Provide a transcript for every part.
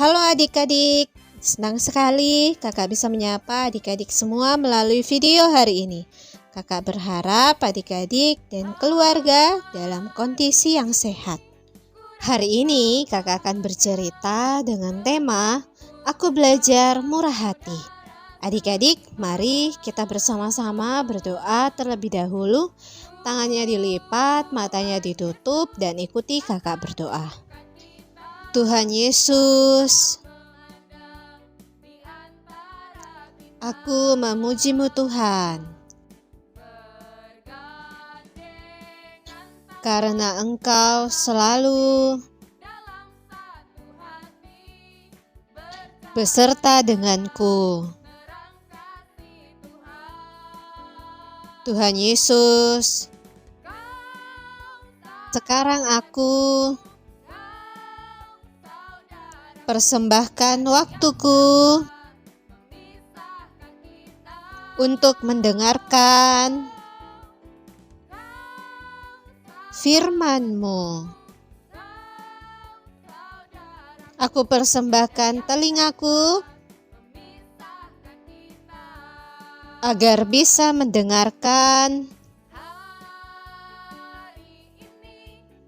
Halo adik-adik, senang sekali kakak bisa menyapa adik-adik semua melalui video hari ini. Kakak berharap adik-adik dan keluarga dalam kondisi yang sehat. Hari ini kakak akan bercerita dengan tema Aku Belajar Murah Hati. Adik-adik, mari kita bersama-sama berdoa terlebih dahulu. Tangannya dilipat, matanya ditutup, dan ikuti kakak berdoa. Tuhan Yesus, aku memuji-Mu Tuhan, karena Engkau selalu beserta denganku. Tuhan Yesus, sekarang aku persembahkan waktuku untuk mendengarkan firman-Mu. Aku persembahkan telingaku agar bisa mendengarkan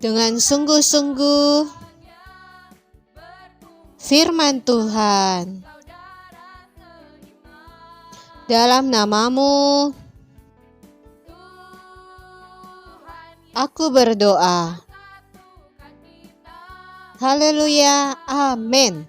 dengan sungguh-sungguh firman Tuhan. Dalam nama-Mu aku berdoa. Haleluya, amin.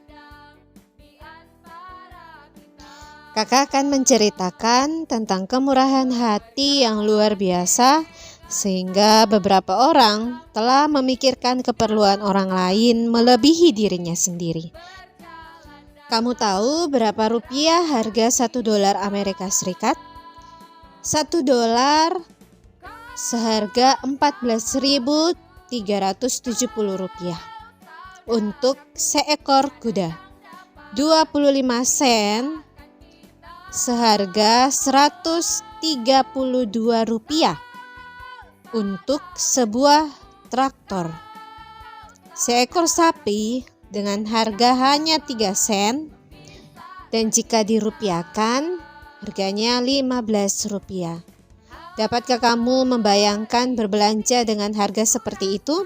Kakak akan menceritakan tentang kemurahan hati yang luar biasa, sehingga beberapa orang telah memikirkan keperluan orang lain melebihi dirinya sendiri. Kamu tahu berapa rupiah harga $1 Amerika Serikat? $1 seharga Rp14.370 untuk seekor kuda. 25 sen seharga Rp132 untuk sebuah traktor. Seekor sapi dengan harga hanya 3 sen, dan jika dirupiahkan harganya Rp15. Dapatkah kamu membayangkan berbelanja dengan harga seperti itu?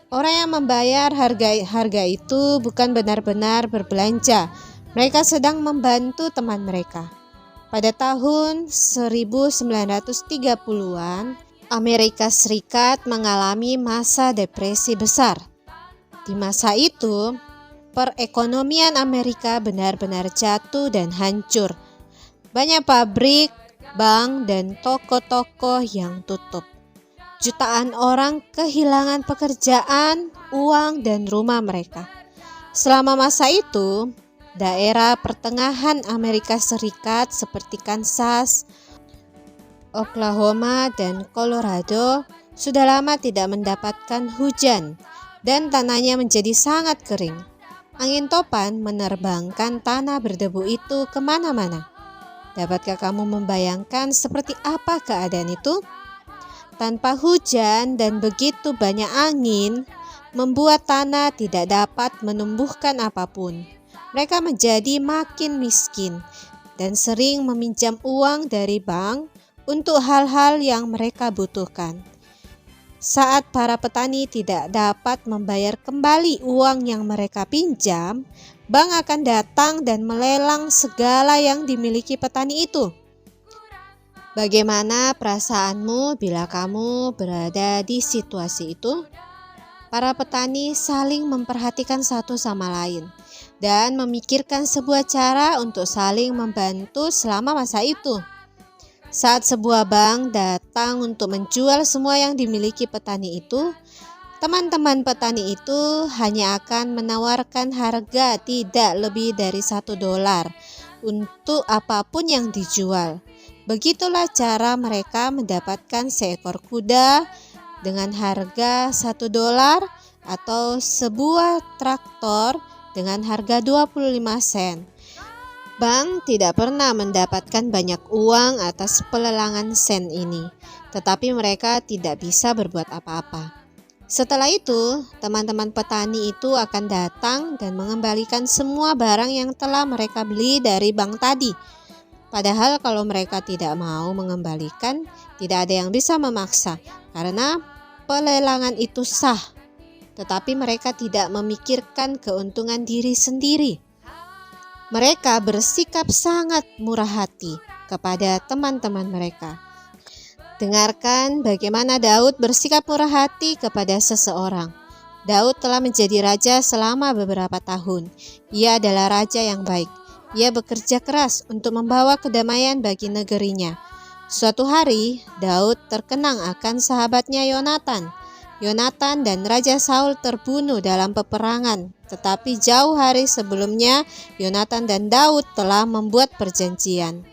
Orang yang membayar harga itu bukan benar-benar berbelanja. Mereka sedang membantu teman mereka. Pada tahun 1930-an, Amerika Serikat mengalami masa depresi besar. Di masa itu, perekonomian Amerika benar-benar jatuh dan hancur. Banyak pabrik, bank, dan toko-toko yang tutup. Jutaan orang kehilangan pekerjaan, uang, dan rumah mereka. Selama masa itu, daerah pertengahan Amerika Serikat seperti Kansas, Oklahoma, dan Colorado sudah lama tidak mendapatkan hujan dan tanahnya menjadi sangat kering. Angin topan menerbangkan tanah berdebu itu kemana-mana. Dapatkah kamu membayangkan seperti apa keadaan itu? Tanpa hujan dan begitu banyak angin, membuat tanah tidak dapat menumbuhkan apapun. Mereka menjadi makin miskin dan sering meminjam uang dari bank untuk hal-hal yang mereka butuhkan. Saat para petani tidak dapat membayar kembali uang yang mereka pinjam, bank akan datang dan melelang segala yang dimiliki petani itu. Bagaimana perasaanmu bila kamu berada di situasi itu? Para petani saling memperhatikan satu sama lain dan memikirkan sebuah cara untuk saling membantu selama masa itu. Saat sebuah bank datang untuk menjual semua yang dimiliki petani itu, teman-teman petani itu hanya akan menawarkan harga tidak lebih dari $1 untuk apapun yang dijual. Begitulah cara mereka mendapatkan seekor kuda dengan harga $1 atau sebuah traktor dengan harga 25 sen. Bank tidak pernah mendapatkan banyak uang atas pelelangan sen ini, tetapi mereka tidak bisa berbuat apa-apa. Setelah itu, teman-teman petani itu akan datang dan mengembalikan semua barang yang telah mereka beli dari bank tadi. Padahal kalau mereka tidak mau mengembalikan, tidak ada yang bisa memaksa karena pelelangan itu sah. Tetapi mereka tidak memikirkan keuntungan diri sendiri. Mereka bersikap sangat murah hati kepada teman-teman mereka. Dengarkan bagaimana Daud bersikap murah hati kepada seseorang. Daud telah menjadi raja selama beberapa tahun. Ia adalah raja yang baik. Ia bekerja keras untuk membawa kedamaian bagi negerinya. Suatu hari, Daud terkenang akan sahabatnya Yonatan. Yonatan dan Raja Saul terbunuh dalam peperangan, tetapi jauh hari sebelumnya, Yonatan dan Daud telah membuat perjanjian.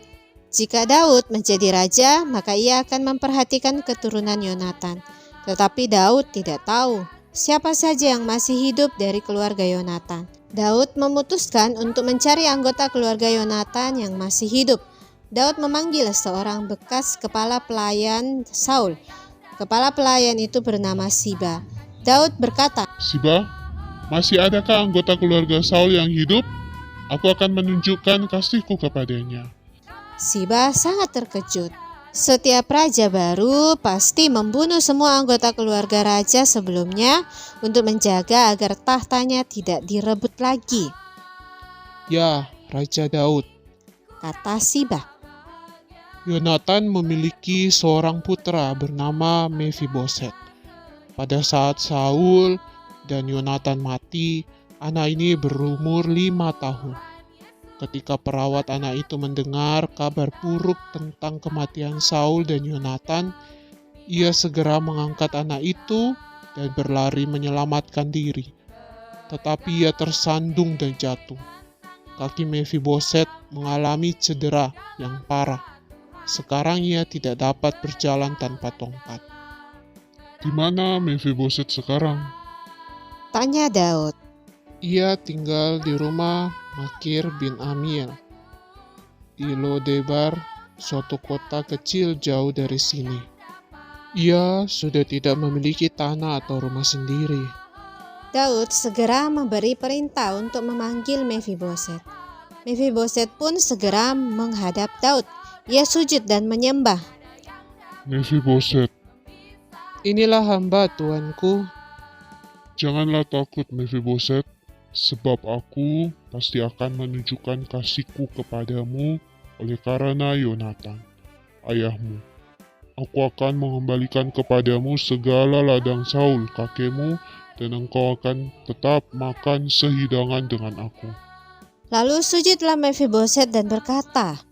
Jika Daud menjadi raja, maka ia akan memperhatikan keturunan Yonatan. Tetapi Daud tidak tahu siapa saja yang masih hidup dari keluarga Yonatan. Daud memutuskan untuk mencari anggota keluarga Yonatan yang masih hidup. Daud memanggil seorang bekas kepala pelayan Saul. Kepala pelayan itu bernama Siba. Daud berkata, Siba, masih adakah anggota keluarga Saul yang hidup? Aku akan menunjukkan kasihku kepadanya. Siba sangat terkejut. Setiap raja baru pasti membunuh semua anggota keluarga raja sebelumnya untuk menjaga agar tahtanya tidak direbut lagi. Ya, Raja Daud, Kata Siba. Yonatan memiliki seorang putra bernama Mephiboset. Pada saat Saul dan Yonatan mati, anak ini berumur 5 tahun. Ketika perawat anak itu mendengar kabar buruk tentang kematian Saul dan Yonatan, ia segera mengangkat anak itu dan berlari menyelamatkan diri. Tetapi ia tersandung dan jatuh. Kaki Mephiboset mengalami cedera yang parah. Sekarang ia tidak dapat berjalan tanpa tongkat. Di mana Mephiboset sekarang? Tanya Daud. Ia tinggal di rumah Makir bin Amiel di Lodebar, suatu kota kecil jauh dari sini. Ia sudah tidak memiliki tanah atau rumah sendiri. Daud segera memberi perintah untuk memanggil Mephiboset. Mephiboset pun segera menghadap Daud. Ia sujud dan menyembah. Mephiboset, Inilah hamba Tuanku. janganlah takut Mephiboset, sebab aku pasti akan menunjukkan kasihku kepadamu oleh karena Yonatan, ayahmu. Aku akan mengembalikan kepadamu segala ladang Saul, kakekmu, dan engkau akan tetap makan sehidangan dengan aku. Lalu sujudlah Mephiboset dan berkata,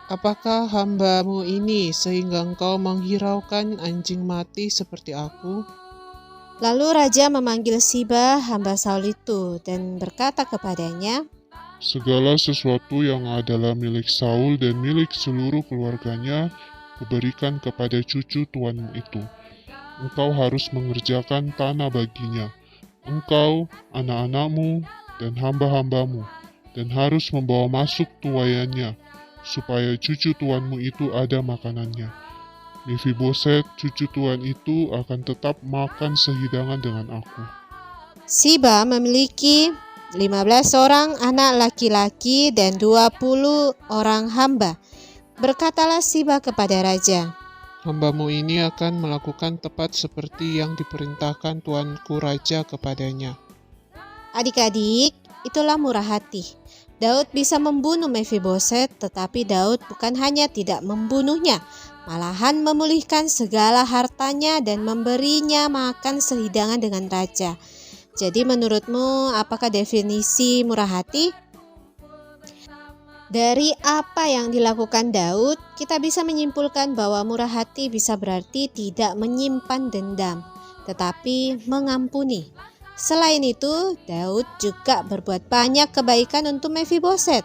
Apakah hambamu ini sehingga engkau menghiraukan anjing mati seperti aku? Lalu raja memanggil Siba hamba Saul itu dan berkata kepadanya, Segala sesuatu yang adalah milik Saul dan milik seluruh keluarganya, kuberikan kepada cucu tuanmu itu. Engkau harus mengerjakan tanah baginya, engkau, anak-anakmu, dan hamba-hambamu, dan harus membawa masuk tuayannya, supaya cucu tuanmu itu ada makanannya. Mephiboset, cucu tuan itu akan tetap makan sehidangan dengan aku. Siba memiliki 15 orang anak laki-laki dan 20 orang hamba. Berkatalah Siba kepada raja, Hambamu ini akan melakukan tepat seperti yang diperintahkan tuanku raja kepadanya. adik-adik, itulah murah hati. Daud bisa membunuh Mephiboset, tetapi Daud bukan hanya tidak membunuhnya, malahan memulihkan segala hartanya dan memberinya makan sehidangan dengan raja. Jadi menurutmu apakah definisi murah hati? Dari apa yang dilakukan Daud, kita bisa menyimpulkan bahwa murah hati bisa berarti tidak menyimpan dendam, tetapi mengampuni. Selain itu, Daud juga berbuat banyak kebaikan untuk Mephiboset.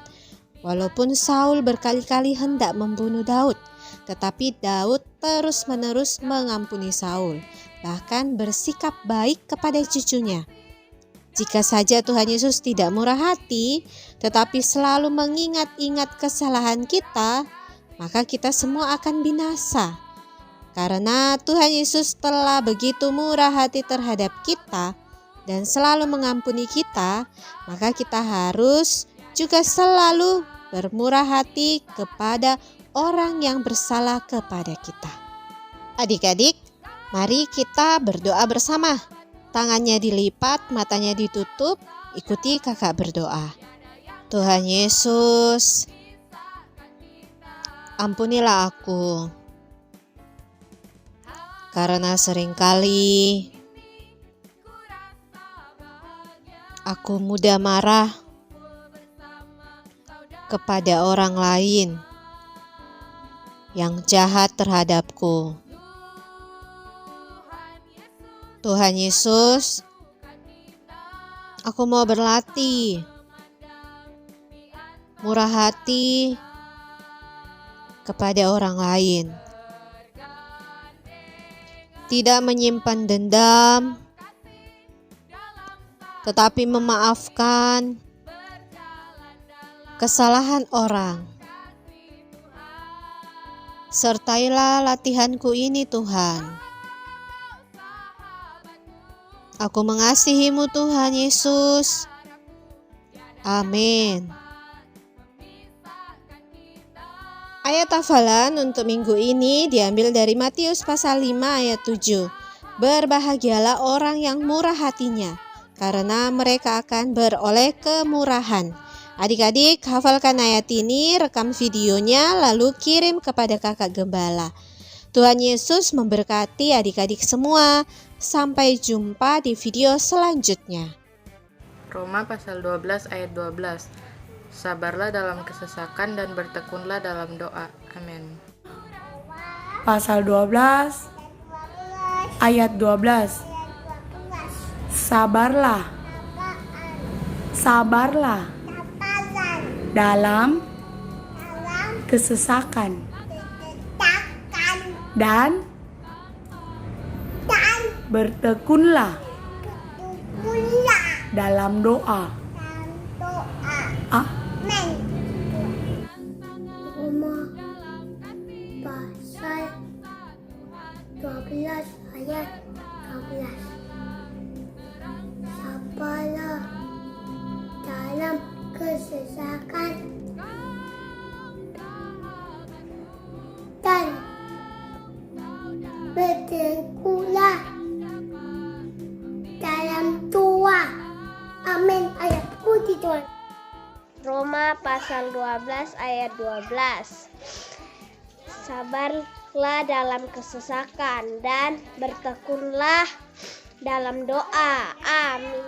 Walaupun Saul berkali-kali hendak membunuh Daud, tetapi Daud terus-menerus mengampuni Saul, bahkan bersikap baik kepada cucunya. Jika saja Tuhan Yesus tidak murah hati, tetapi selalu mengingat-ingat kesalahan kita, maka kita semua akan binasa. Karena Tuhan Yesus telah begitu murah hati terhadap kita dan selalu mengampuni kita, maka kita harus juga selalu bermurah hati kepada orang yang bersalah kepada kita. Adik-adik, mari kita berdoa bersama. Tangannya dilipat, matanya ditutup, ikuti kakak berdoa. Tuhan Yesus, ampunilah aku, karena seringkali aku mudah marah kepada orang lain yang jahat terhadapku. Tuhan Yesus, aku mau berlatih murah hati kepada orang lain, tidak menyimpan dendam, tetapi memaafkan kesalahan orang. Sertailah latihanku ini, Tuhan. Aku mengasihi-Mu, Tuhan Yesus. Amin. Ayat hafalan untuk minggu ini diambil dari Matius pasal 5 ayat 7. Berbahagialah orang yang murah hatinya, karena mereka akan beroleh kemurahan. Adik-adik, hafalkan ayat ini, rekam videonya, lalu kirim kepada kakak gembala. Tuhan Yesus memberkati adik-adik semua. Sampai jumpa di video selanjutnya. Roma pasal 12 ayat 12. Sabarlah dalam kesesakan dan bertekunlah dalam doa. Amin. Pasal 12 ayat 12. Sabarlah dalam kesesakan dan bertekunlah dalam doa. Amin. Roma pasal 12 ayat 12. Sabarlah dalam kesesakan dan bertekunlah dalam doa. Amin. Ayat puji Tuhan. Roma pasal 12 ayat 12. Sabarlah dalam kesesakan dan bertekunlah dalam doa. Amin.